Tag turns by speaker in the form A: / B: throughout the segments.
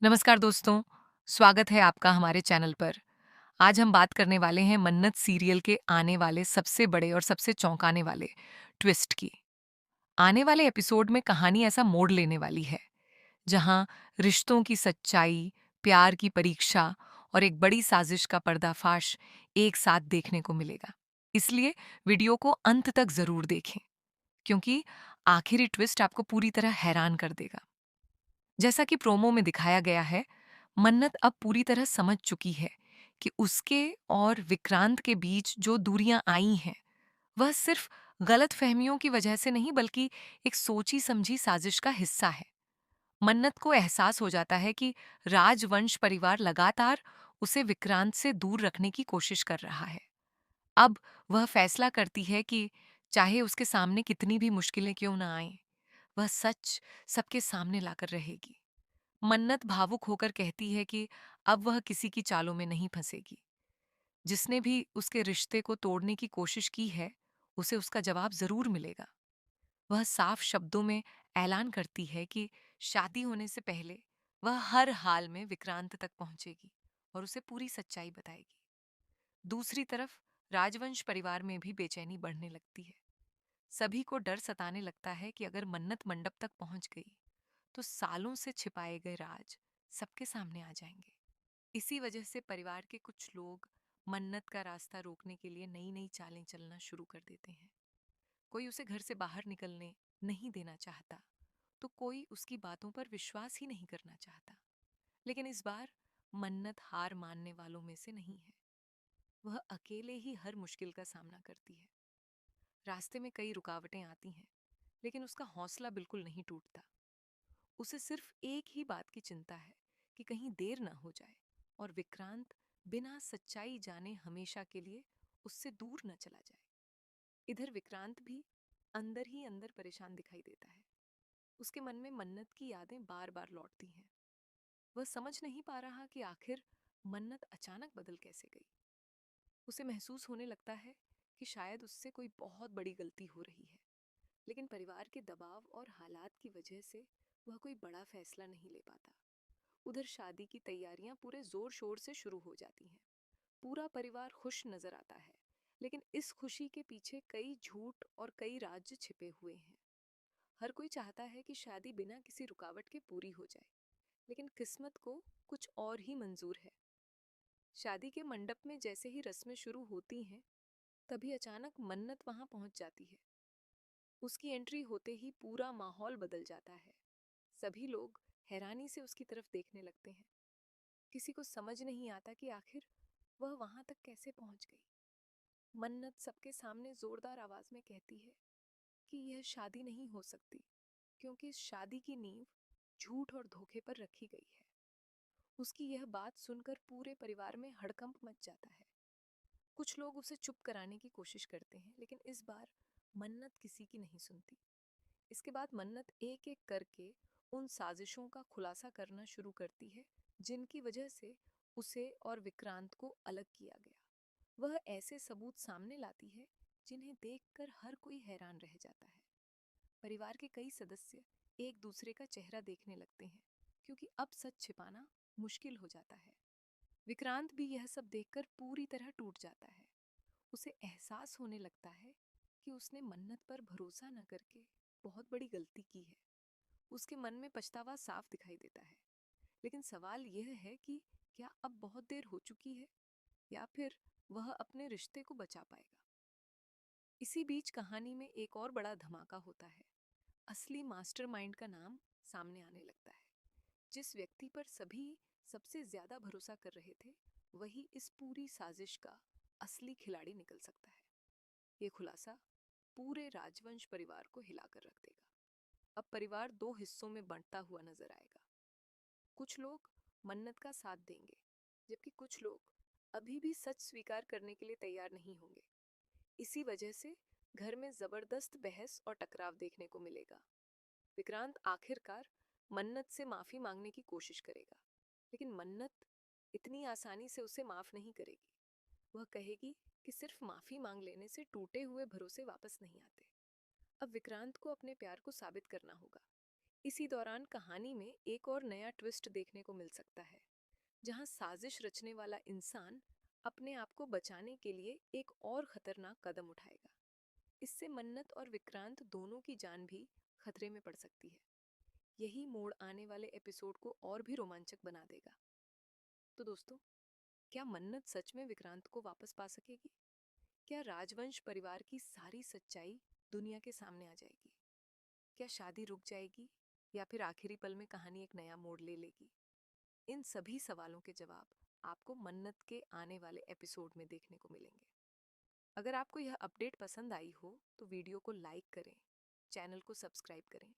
A: नमस्कार दोस्तों, स्वागत है आपका हमारे चैनल पर। आज हम बात करने वाले हैं मन्नत सीरियल के आने वाले सबसे बड़े और सबसे चौंकाने वाले ट्विस्ट की। आने वाले एपिसोड में कहानी ऐसा मोड़ लेने वाली है, जहां रिश्तों की सच्चाई, प्यार की परीक्षा और एक बड़ी साजिश का पर्दाफाश एक साथ देखने को मिलेगा। इसलिए वीडियो को अंत तक जरूर देखें, क्योंकि आखिरी ट्विस्ट आपको पूरी तरह हैरान कर देगा। जैसा कि प्रोमो में दिखाया गया है, मन्नत अब पूरी तरह समझ चुकी है कि उसके और विक्रांत के बीच जो दूरियां आई हैं, वह सिर्फ गलतफहमियों की वजह से नहीं बल्कि एक सोची समझी साजिश का हिस्सा है। मन्नत को एहसास हो जाता है कि राजवंश परिवार लगातार उसे विक्रांत से दूर रखने की कोशिश कर रहा है। अब वह फैसला करती है कि चाहे उसके सामने कितनी भी मुश्किलें क्यों ना आएं, वह सच सबके सामने लाकर रहेगी। मन्नत भावुक होकर कहती है कि अब वह किसी की चालों में नहीं फंसेगी। जिसने भी उसके रिश्ते को तोड़ने की कोशिश की है, उसे उसका जवाब जरूर मिलेगा। वह साफ शब्दों में ऐलान करती है कि शादी होने से पहले वह हर हाल में विक्रांत तक पहुंचेगी और उसे पूरी सच्चाई बताएगी। दूसरी तरफ राजवंश परिवार में भी बेचैनी बढ़ने लगती है। सभी को डर सताने लगता है कि अगर मन्नत मंडप तक पहुंच गई तो सालों से छिपाए गए राज सबके सामने आ जाएंगे। इसी वजह से परिवार के कुछ लोग मन्नत का रास्ता रोकने के लिए नई नई चालें चलना शुरू कर देते हैं। कोई उसे घर से बाहर निकलने नहीं देना चाहता, तो कोई उसकी बातों पर विश्वास ही नहीं करना चाहता। लेकिन इस बार मन्नत हार मानने वालों में से नहीं है। वह अकेले ही हर मुश्किल का सामना करती है। रास्ते में कई रुकावटें आती हैं, लेकिन उसका हौसला बिल्कुल नहीं टूटता। उसे सिर्फ एक ही बात की चिंता है कि कहीं देर ना हो जाए और विक्रांत बिना सच्चाई जाने हमेशा के लिए उससे दूर न चला जाए। इधर विक्रांत भी अंदर ही अंदर परेशान दिखाई देता है। उसके मन में मन्नत की यादें बार बार लौटती हैं। वह समझ नहीं पा रहा कि आखिर मन्नत अचानक बदल कैसे गई। उसे महसूस होने लगता है कि शायद उससे कोई बहुत बड़ी गलती हो रही है, लेकिन परिवार के दबाव और हालात की वजह से वह कोई बड़ा फैसला नहीं ले पाता। उधर शादी की तैयारियां पूरे जोर शोर से शुरू हो जाती हैं। पूरा परिवार खुश नजर आता है, लेकिन इस खुशी के पीछे कई झूठ और कई राज छिपे हुए हैं। हर कोई चाहता है कि शादी बिना किसी रुकावट के पूरी हो जाए, लेकिन किस्मत को कुछ और ही मंजूर है। शादी के मंडप में जैसे ही रस्में शुरू होती हैं, तभी अचानक मन्नत वहां पहुंच जाती है। उसकी एंट्री होते ही पूरा माहौल बदल जाता है। सभी लोग हैरानी से उसकी तरफ देखने लगते हैं। किसी को समझ नहीं आता कि आखिर वह वहां तक कैसे पहुंच गई। मन्नत सबके सामने जोरदार आवाज में कहती है कि यह शादी नहीं हो सकती, क्योंकि इस शादी की नींव झूठ और धोखे पर रखी गई है। उसकी यह बात सुनकर पूरे परिवार में हड़कंप मच जाता है। कुछ लोग उसे चुप कराने की कोशिश करते हैं, लेकिन इस बार मन्नत किसी की नहीं सुनती। इसके बाद मन्नत एक एक करके उन साजिशों का खुलासा करना शुरू करती है, जिनकी वजह से उसे और विक्रांत को अलग किया गया। वह ऐसे सबूत सामने लाती है जिन्हें देखकर हर कोई हैरान रह जाता है। परिवार के कई सदस्य एक दूसरे का चेहरा देखने लगते हैं, क्योंकि अब सच छिपाना मुश्किल हो जाता है। विक्रांत भी यह सब देखकर पूरी तरह टूट जाता है। उसे एहसास होने लगता है कि उसने मन्नत पर भरोसा न करके बहुत बड़ी गलती की है। उसके मन में पछतावा साफ दिखाई देता है। लेकिन सवाल यह है कि क्या अब बहुत देर हो चुकी है, या फिर वह अपने रिश्ते को बचा पाएगा। इसी बीच कहानी में एक और बड़ा धमाका होता है। असली मास्टरमाइंड का नाम सामने आने लगता है। जिस व्यक्ति पर सभी सबसे ज्यादा भरोसा कर रहे थे, वही इस पूरी साजिश का असली खिलाड़ी निकल सकता है। ये खुलासा पूरे राजवंश परिवार को हिलाकर रख देगा। अब परिवार दो हिस्सों में बंटता हुआ नजर आएगा। कुछ लोग मन्नत का साथ देंगे, जबकि कुछ लोग अभी भी सच स्वीकार करने के लिए तैयार नहीं होंगे। इसी वजह से घर में जबरदस्त बहस और टकराव देखने को मिलेगा। विक्रांत आखिरकार मन्नत से माफी मांगने की कोशिश करेगा, लेकिन मन्नत इतनी आसानी से उसे माफ नहीं करेगी। वह कहेगी कि सिर्फ माफी मांग लेने से टूटे हुए भरोसे वापस नहीं आते। अब विक्रांत को अपने प्यार को साबित करना होगा। इसी दौरान कहानी में एक और नया ट्विस्ट देखने को मिल सकता है, जहां साजिश रचने वाला इंसान अपने आप को बचाने के लिए एक और खतरनाक कदम उठाएगा। इससे मन्नत और विक्रांत दोनों की जान भी खतरे में पड़ सकती है। यही मोड़ आने वाले एपिसोड को और भी रोमांचक बना देगा। तो दोस्तों, क्या मन्नत सच में विक्रांत को वापस पा सकेगी? क्या राजवंश परिवार की सारी सच्चाई दुनिया के सामने आ जाएगी? क्या शादी रुक जाएगी या फिर आखिरी पल में कहानी एक नया मोड़ ले लेगी? इन सभी सवालों के जवाब आपको मन्नत के आने वाले एपिसोड में देखने को मिलेंगे। अगर आपको यह अपडेट पसंद आई हो तो वीडियो को लाइक करें, चैनल को सब्सक्राइब करें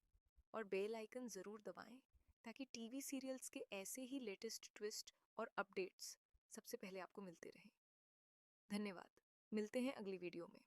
A: और बेल आइकन ज़रूर दबाएं, ताकि टीवी सीरियल्स के ऐसे ही लेटेस्ट ट्विस्ट और अपडेट्स सबसे पहले आपको मिलते रहें। धन्यवाद। मिलते हैं अगली वीडियो में।